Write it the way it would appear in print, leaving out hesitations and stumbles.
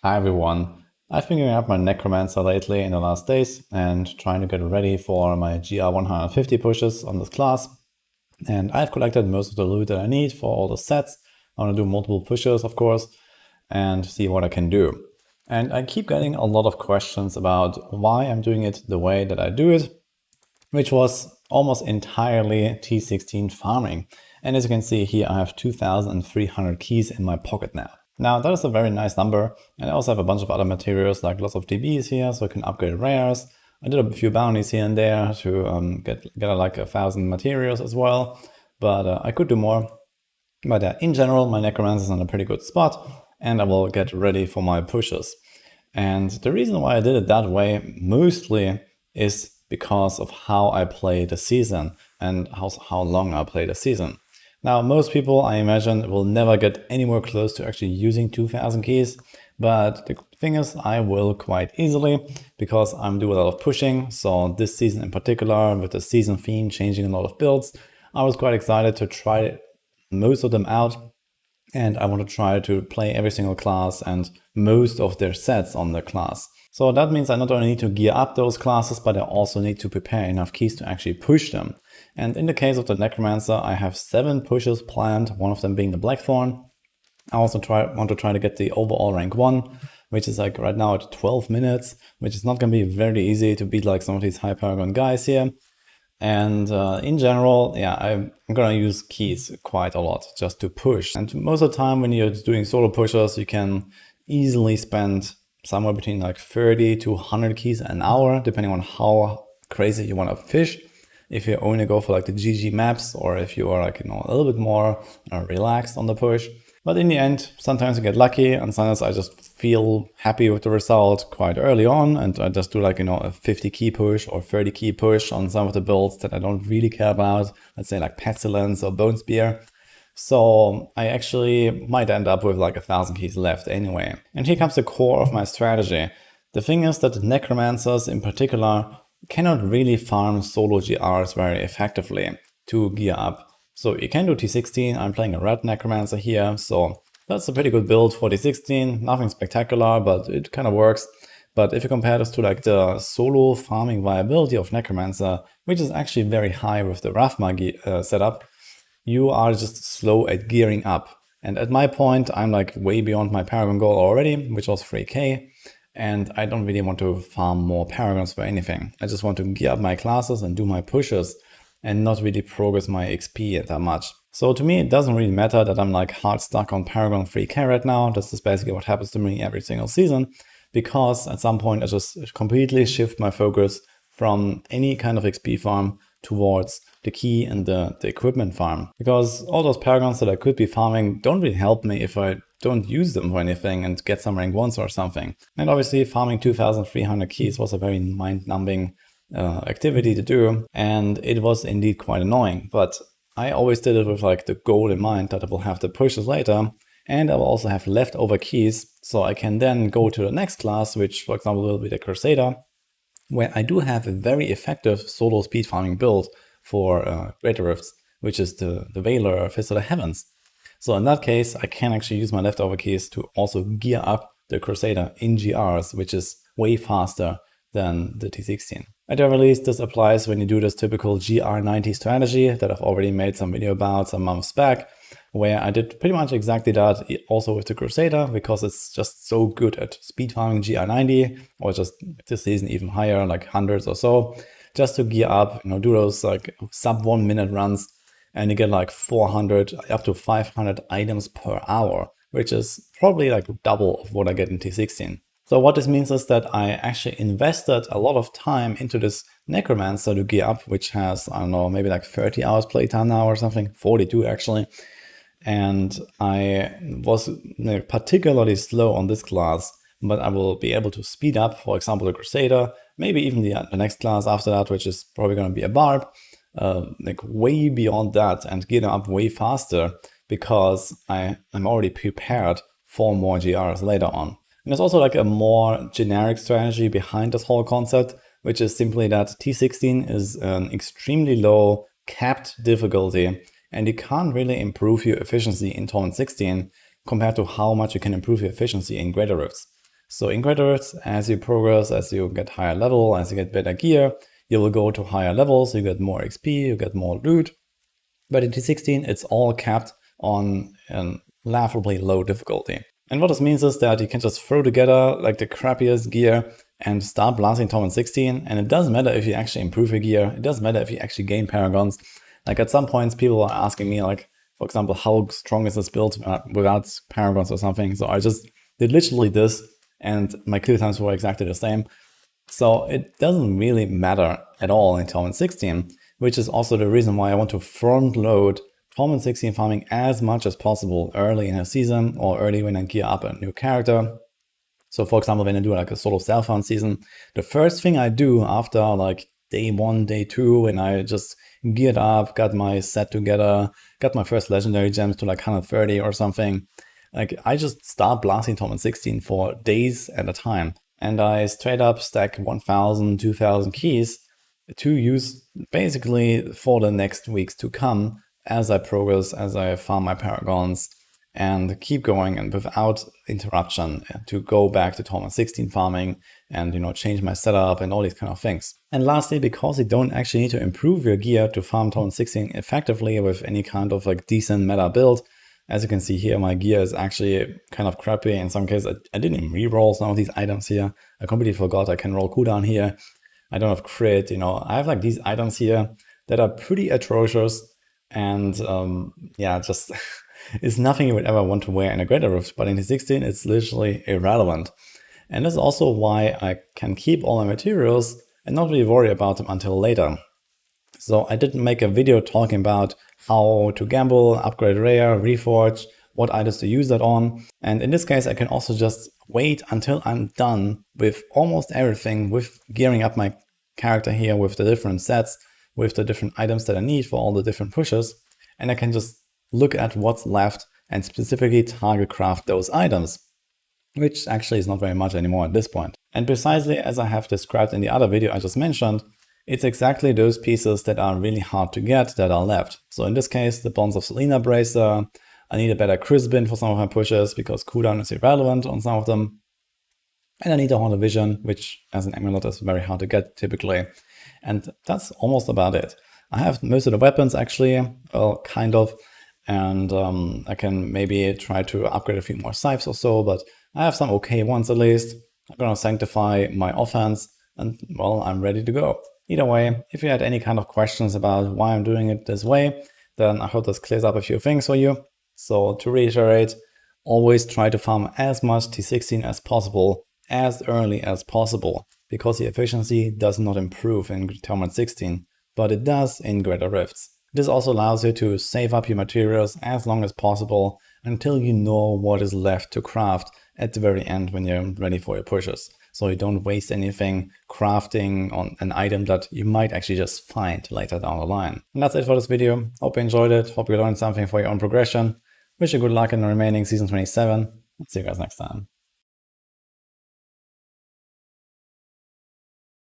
Hi everyone. I've been gearing up my Necromancer lately in the last days and trying to get ready for my GR 150 pushes on this class. And I've collected most of the loot that I need for all the sets. I want to do multiple pushes, of course, and see what I can do. And I keep getting a lot of questions about why I'm doing it the way that I do it, which was almost entirely T16 farming. And as you can see here, I have 2,300 keys in my pocket now. Now that is a very nice number, and I also have a bunch of other materials like lots of DBs here, so I can upgrade rares. I did a few bounties here and there to get like 1,000 materials as well, but I could do more. But in general, my Necromancer is in a pretty good spot, and I will get ready for my pushes. And the reason why I did it that way mostly is because of how I play the season and how long I play the season. Now, most people, I imagine, will never get anywhere close to actually using 2,000 keys, but the thing is, I will quite easily because I'm doing a lot of pushing. So this season in particular, with the season theme changing a lot of builds, I was quite excited to try most of them out. And I want to try to play every single class and most of their sets on the class. So that means I not only need to gear up those classes, but I also need to prepare enough keys to actually push them. And in the case of the Necromancer, I have 7 pushes planned, one of them being the Blackthorn. I also want to try to get the overall rank 1, which is like right now at 12 minutes, which is not going to be very easy to beat like some of these high paragon guys here. And in general, yeah, I'm gonna use keys quite a lot just to push. And most of the time when you're doing solo pushes, you can easily spend somewhere between like 30 to 100 keys an hour, depending on how crazy you want to fish. If you only go for like the GG maps, or if you are like, a little bit more relaxed on the push. But in the end, sometimes you get lucky, and sometimes I just feel happy with the result quite early on, and I just do like, a 50 key push or 30 key push on some of the builds that I don't really care about, let's say like Pestilence or Bone Spear. So I actually might end up with like 1,000 keys left anyway. And here comes the core of my strategy. The thing is that the Necromancers in particular cannot really farm solo GRs very effectively to gear up. So you can do T16, I'm playing a red Necromancer here, so that's a pretty good build for T16, nothing spectacular, but it kind of works. But if you compare this to like the solo farming viability of Necromancer, which is actually very high with the Rathma setup, you are just slow at gearing up. And at my point, I'm like way beyond my Paragon goal already, which was 3k. And I don't really want to farm more Paragons for anything. I just want to gear up my classes and do my pushes and not really progress my XP that much. So to me, it doesn't really matter that I'm like hard stuck on Paragon 3k right now. This is basically what happens to me every single season, because at some point I just completely shift my focus from any kind of XP farm towards the key and the equipment farm. Because all those Paragons that I could be farming don't really help me if I don't use them for anything and get some rank 1s or something. And obviously farming 2,300 keys was a very mind-numbing activity to do, and it was indeed quite annoying. But I always did it with like the goal in mind that I will have the pushes later, and I will also have leftover keys, so I can then go to the next class, which for example will be the Crusader, where I do have a very effective solo speed farming build for Greater Rifts, which is the Veiler Fist of the Heavens. So in that case, I can actually use my leftover keys to also gear up the Crusader in GRs, which is way faster than the T16. At the very least, this applies when you do this typical GR90 strategy that I've already made some video about some months back, where I did pretty much exactly that also with the Crusader, because it's just so good at speed farming GR90, or just this season even higher, like hundreds or so, just to gear up, do those like sub 1 minute runs, and you get like 400 up to 500 items per hour, which is probably like double of what I get in T16. So what this means is that I actually invested a lot of time into this Necromancer to gear up, which has, I don't know, maybe like 30 hours playtime now or something, 42 actually. And I was particularly slow on this class, but I will be able to speed up, for example, the Crusader, maybe even the next class after that, which is probably going to be a Barb, like way beyond that, and get up way faster because I'm already prepared for more GRs later on. And there's also like a more generic strategy behind this whole concept, which is simply that T16 is an extremely low capped difficulty, and you can't really improve your efficiency in Torment 16 compared to how much you can improve your efficiency in Greater Rifts. So in Greater Rifts, as you progress, as you get higher level, as you get better gear, you will go to higher levels, you get more XP, you get more loot. But in T16, it's all capped on a laughably low difficulty. And what this means is that you can just throw together like the crappiest gear and start blasting Torment 16. And it doesn't matter if you actually improve your gear. It doesn't matter if you actually gain paragons. Like at some points, people are asking me, like, for example, how strong is this build without paragons or something. So I just did literally this, and my kill times were exactly the same. So it doesn't really matter at all in Torment 16, which is also the reason why I want to front load Torment 16 farming as much as possible early in a season or early when I gear up a new character. So for example, when I do like a solo self-found season, the first thing I do after like day 1, day 2, when I just geared up, got my set together, got my first legendary gems to like 130 or something, like I just start blasting Torment 16 for days at a time. And I straight up stack 1,000, 2,000 keys to use basically for the next weeks to come as I progress, as I farm my paragons, and keep going and without interruption to go back to Torment 16 farming and, you know, change my setup and all these kind of things. And lastly, because you don't actually need to improve your gear to farm Torment 16 effectively with any kind of like decent meta build. As you can see here, my gear is actually kind of crappy. In some cases, I didn't even re-roll some of these items here. I completely forgot I can roll cooldown here. I don't have crit, you know, I have like these items here that are pretty atrocious. And yeah, just it's nothing you would ever want to wear in a Greater Rift, but in T16 it's literally irrelevant. And that's also why I can keep all my materials and not really worry about them until later. So I didn't make a video talking about how to gamble, upgrade rare, reforge, what items to use that on. And in this case, I can also just wait until I'm done with almost everything, with gearing up my character here with the different sets, with the different items that I need for all the different pushes. And I can just look at what's left and specifically target craft those items, which actually is not very much anymore at this point. And precisely as I have described in the other video I just mentioned, it's exactly those pieces that are really hard to get that are left. So in this case, the Bonds of Selena Bracer, I need a better Crispin for some of my pushes because cooldown is irrelevant on some of them. And I need a Haunted Vision, which as an amulet is very hard to get typically. And that's almost about it. I have most of the weapons actually, well, kind of. And I can maybe try to upgrade a few more scythes or so, but I have some okay ones at least. I'm gonna sanctify my offense, and well, I'm ready to go. Either way, if you had any kind of questions about why I'm doing it this way, then I hope this clears up a few things for you. So to reiterate, always try to farm as much T16 as possible, as early as possible, because the efficiency does not improve in Torment 16, but it does in Greater Rifts. This also allows you to save up your materials as long as possible until you know what is left to craft at the very end when you're ready for your pushes. So you don't waste anything crafting on an item that you might actually just find later down the line. And that's it for this video. Hope you enjoyed it. Hope you learned something for your own progression. Wish you good luck in the remaining Season 27. See you guys next time.